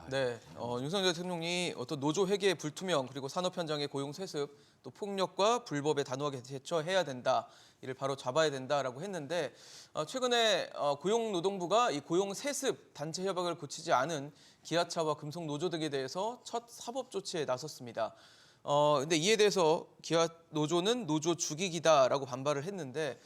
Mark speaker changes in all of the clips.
Speaker 1: 네, 윤석열 대통령이 어떤 노조 회계의 불투명 그리고 산업 현장의 고용 세습 또 폭력과 불법에 단호하게 대처해야 된다. 이를 바로 잡아야 된다라고 했는데 최근에 고용노동부가 이 고용 세습 단체 협약을 고치지 않은 기아차와 금속 노조 등에 대해서 첫 사법 조치에 나섰습니다. 근데 이에 대해서 기아 노조는 노조 죽이기다라고 반발을 했는데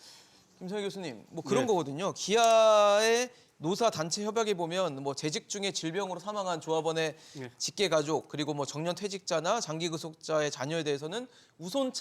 Speaker 1: 김성희 교수님, 뭐 그런
Speaker 2: 네.
Speaker 1: 거거든요. 기아의 노사 단체 협약에 보면 뭐 재직 중에 질병으로 사망한 조합원의
Speaker 2: 네.
Speaker 1: 직계 가족 그리고 뭐 정년 퇴직자나 장기 근속자의 자녀에 대해서는 우선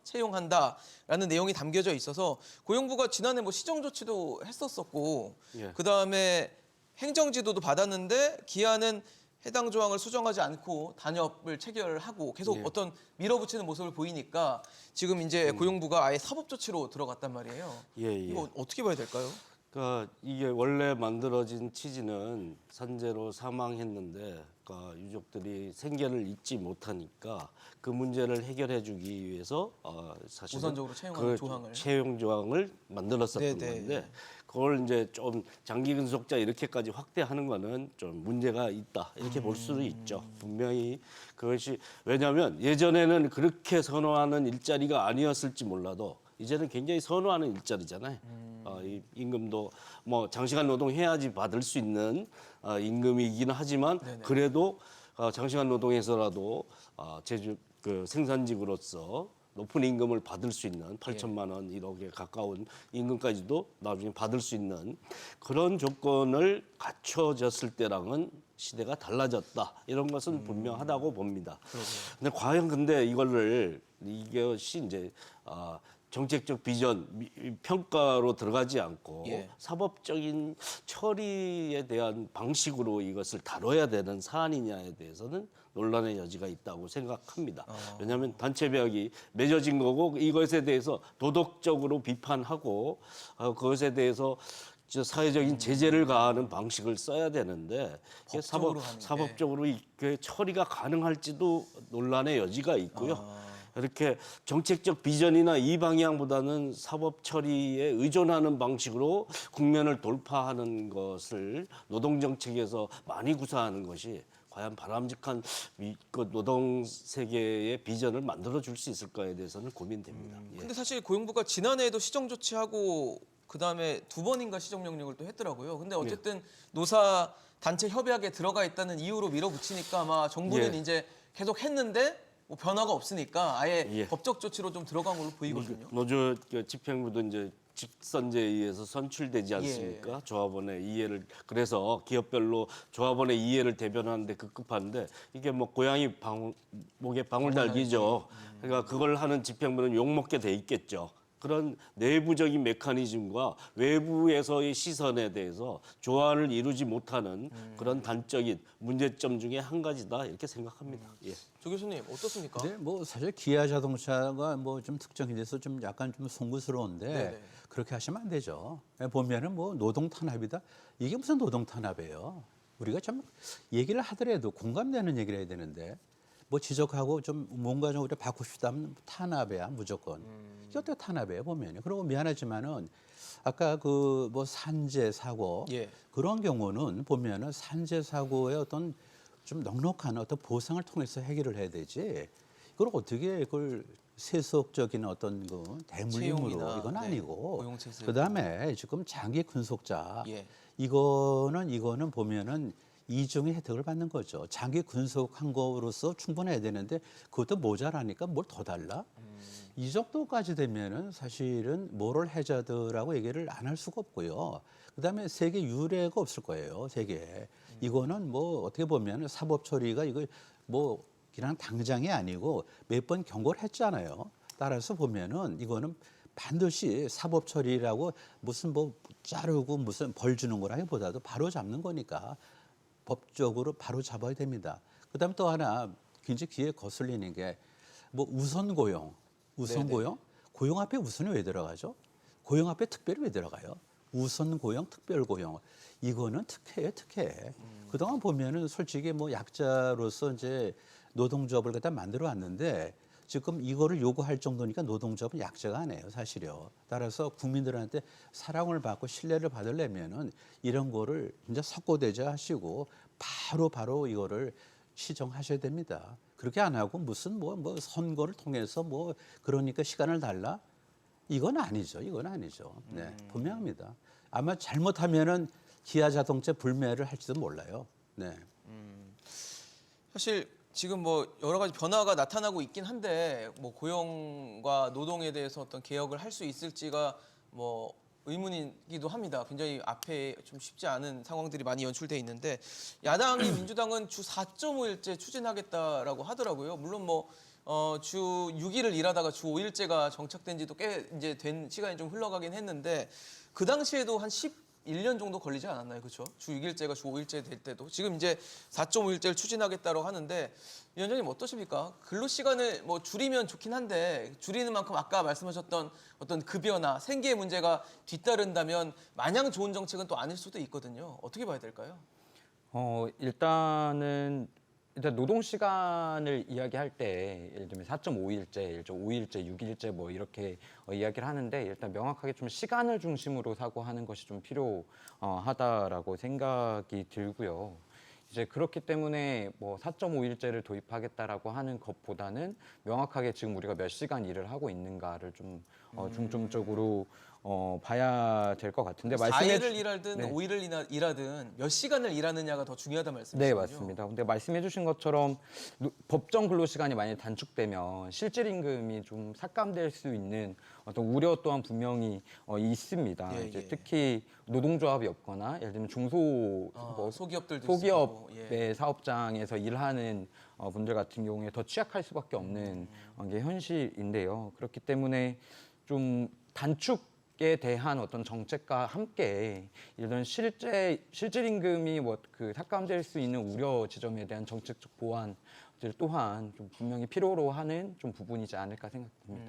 Speaker 1: 채용한다라는 내용이 담겨져 있어서 고용부가 지난해 뭐 시정 조치도 했었었고
Speaker 2: 예.
Speaker 1: 그 다음에 행정지도도 받았는데 기아는 해당 조항을 수정하지 않고 단협을 체결하고 계속
Speaker 2: 예.
Speaker 1: 어떤 밀어붙이는 모습을 보이니까 지금 이제 고용부가 아예 사법 조치로 들어갔단 말이에요.
Speaker 2: 예.
Speaker 1: 이거 어떻게 봐야 될까요?
Speaker 2: 그러니까 이게 원래 만들어진 취지는 산재로 사망했는데 그러니까 유족들이 생계를 잊지 못하니까 그 문제를 해결해주기 위해서 사실
Speaker 1: 우선적으로 채용하는 조항을.
Speaker 2: 채용 조항을 만들었었던
Speaker 1: 네네.
Speaker 2: 건데 그걸 이제 좀 장기 근속자 이렇게까지 확대하는 거는 좀 문제가 있다 이렇게 볼 수도 있죠. 분명히 그것이 왜냐하면 예전에는 그렇게 선호하는 일자리가 아니었을지 몰라도 이제는 굉장히 선호하는 일자리잖아요. 이 임금도 뭐 장시간 노동해야지 받을 수 있는 임금이기는 하지만
Speaker 1: 네네.
Speaker 2: 그래도 장시간 노동해서라도 제주 그 생산직으로서 높은 임금을 받을 수 있는 8천만 원 1억에 가까운 임금까지도 나중에 받을 수 있는 그런 조건을 갖춰졌을 때랑은 시대가 달라졌다. 이런 것은 분명하다고 봅니다. 근데 과연 근데 이것이 이제 정책적 비전, 평가로 들어가지 않고
Speaker 1: 예.
Speaker 2: 사법적인 처리에 대한 방식으로 이것을 다뤄야 되는 사안이냐에 대해서는 논란의 여지가 있다고 생각합니다. 왜냐하면 단체협약이 맺어진 거고 이것에 대해서 도덕적으로 비판하고 그것에 대해서 사회적인 제재를 가하는 방식을 써야 되는데 이게
Speaker 1: 법적으로 하는 게.
Speaker 2: 사법적으로 이게 처리가 가능할지도 논란의 여지가 있고요. 이렇게 정책적 비전이나 이 방향보다는 사법 처리에 의존하는 방식으로 국면을 돌파하는 것을 노동정책에서 많이 구사하는 것이 과연 바람직한 그 노동 세계의 비전을 만들어 줄 수 있을까에 대해서는 고민됩니다. 예.
Speaker 1: 근데 사실 고용부가 지난해에도 시정 조치하고 그 다음에 두 번인가 시정 명령을 또 했더라고요. 근데 어쨌든 노사 단체 협약에 들어가 있다는 이유로 밀어붙이니까 아마 정부는
Speaker 2: 예.
Speaker 1: 이제 계속 했는데 뭐 변화가 없으니까 아예
Speaker 2: 예.
Speaker 1: 법적 조치로 좀 들어간 걸로 보이거든요.
Speaker 2: 노조 집행부도 이제 직선제에 의해서 선출되지 않습니까? 조합원의 이해를 그래서 기업별로 조합원의 이해를 대변하는데 급급한데 이게 뭐 고양이 목에 방울 달기죠. 그러니까 그걸 하는 집행부는 욕먹게 돼 있겠죠. 그런 내부적인 메커니즘과 외부에서의 시선에 대해서 조화를 이루지 못하는 그런 단적인 문제점 중에 한 가지다 이렇게 생각합니다. 예.
Speaker 1: 조 교수님 어떻습니까?
Speaker 3: 근데 뭐 사실 기아 자동차가 뭐 좀 특정이 돼서 좀 약간 좀 송구스러운데
Speaker 1: 네네.
Speaker 3: 그렇게 하시면 안 되죠. 보면은 뭐 노동 탄압이다. 이게 무슨 노동 탄압이에요? 우리가 좀 얘기를 하더라도 공감되는 얘기를 해야 되는데 뭐 지적하고 좀 뭔가 좀 우리가 바꾸고 싶다면 탄압이야 무조건. 이게 어떻게 탄압이에요 보면요. 그리고 미안하지만은 아까 그 뭐 산재 사고
Speaker 1: 예.
Speaker 3: 그런 경우는 보면은 산재 사고의 어떤 좀 넉넉한 어떤 보상을 통해서 해결을 해야 되지. 그걸 어떻게 그걸 세속적인 어떤 그 대물림으로
Speaker 1: 채용이나,
Speaker 3: 이건
Speaker 1: 네,
Speaker 3: 아니고.
Speaker 1: 고용체제.
Speaker 3: 그다음에 지금 장기 근속자
Speaker 1: 예.
Speaker 3: 이거는 보면은 이중의 혜택을 받는 거죠. 장기 근속한 거로서 충분해야 되는데 그것도 모자라니까 뭘 더 달라? 이 정도까지 되면은 사실은 모럴 해저드라고 얘기를 안 할 수가 없고요. 그다음에 세계 유례가 없을 거예요. 세계에. 이거는 뭐 어떻게 보면 사법 처리가 이거 뭐 그냥 당장이 아니고 몇 번 경고를 했잖아요. 따라서 보면은 이거는 반드시 사법 처리라고 무슨 뭐 자르고 무슨 벌 주는 거라기보다도 바로 잡는 거니까 법적으로 바로 잡아야 됩니다. 그다음에 또 하나 굉장히 귀에 거슬리는 게 뭐 우선 고용. 고용 앞에 우선이 왜 들어가죠? 고용 앞에 특별히 왜 들어가요? 우선 고용, 특별 고용. 이거는 특혜예요, 특혜. 그동안 보면은 솔직히 뭐 약자로서 이제 노동조합을 갖다 만들어 왔는데 지금 이거를 요구할 정도니까 노동조합은 약자가 아니에요, 사실요. 따라서 국민들한테 사랑을 받고 신뢰를 받으려면은 이런 거를 이제 석고대자 하시고 바로 이거를 시정하셔야 됩니다. 그렇게 안 하고 무슨 뭐 선거를 통해서 뭐 그러니까 시간을 달라? 이건 아니죠. 이건 아니죠. 네, 분명합니다. 아마 잘못하면은 기아 자동차 불매를 할지도 몰라요. 네.
Speaker 1: 사실 지금 뭐 여러 가지 변화가 나타나고 있긴 한데 뭐 고용과 노동에 대해서 어떤 개혁을 할 수 있을지가 뭐 의문이기도 합니다. 굉장히 앞에 좀 쉽지 않은 상황들이 많이 연출돼 있는데 야당이 민주당은 주 4.5일제 추진하겠다라고 하더라고요. 물론 뭐 주 6일을 일하다가 주 5일제가 정착된 지도 꽤 이제 된 시간이 좀 흘러가긴 했는데 그 당시에도 한 11년 정도 걸리지 않았나요? 그렇죠? 주 6일제가 주 5일제 될 때도 지금 이제 4.5일제를 추진하겠다고 하는데 위원장님 어떠십니까? 근로 시간을 뭐 줄이면 좋긴 한데 줄이는 만큼 아까 말씀하셨던 어떤 급여나 생계의 문제가 뒤따른다면 마냥 좋은 정책은 또 아닐 수도 있거든요. 어떻게 봐야 될까요?
Speaker 4: 일단 노동 시간을 이야기할 때 예를 들면 4.5일제, 5일제, 6일제 뭐 이렇게 이야기를 하는데 일단 명확하게 좀 시간을 중심으로 사고하는 것이 좀 필요하다라고 생각이 들고요. 이제 그렇기 때문에 뭐 4.5일제를 도입하겠다라고 하는 것보다는 명확하게 지금 우리가 몇 시간 일을 하고 있는가를 좀 중점적으로 봐야 될 것 같은데
Speaker 1: 4일을 일하든
Speaker 4: 네.
Speaker 1: 5일을 일하든 몇 시간을 일하느냐가 더 중요하다 말씀이시죠?
Speaker 4: 네, 맞습니다. 근데 말씀해주신 것처럼 법정 근로 시간이 만약에 단축되면 실질 임금이 좀 삭감될 수 있는 어떤 우려 또한 분명히 있습니다.
Speaker 1: 예,
Speaker 4: 이제
Speaker 1: 예.
Speaker 4: 특히 노동조합이 없거나 예를 들면 중소
Speaker 1: 소기업들도
Speaker 4: 소기업의
Speaker 1: 있을 거고,
Speaker 4: 사업장에서 일하는 분들 같은 경우에 더 취약할 수밖에 없는 게 현실인데요. 그렇기 때문에 좀 단축에 대한 어떤 정책과 함께 이런 실질 임금이 뭐 그 삭감될 수 있는 우려 지점에 대한 정책적 보완들 또한 좀 분명히 필요로 하는 좀 부분이지 않을까 생각됩니다.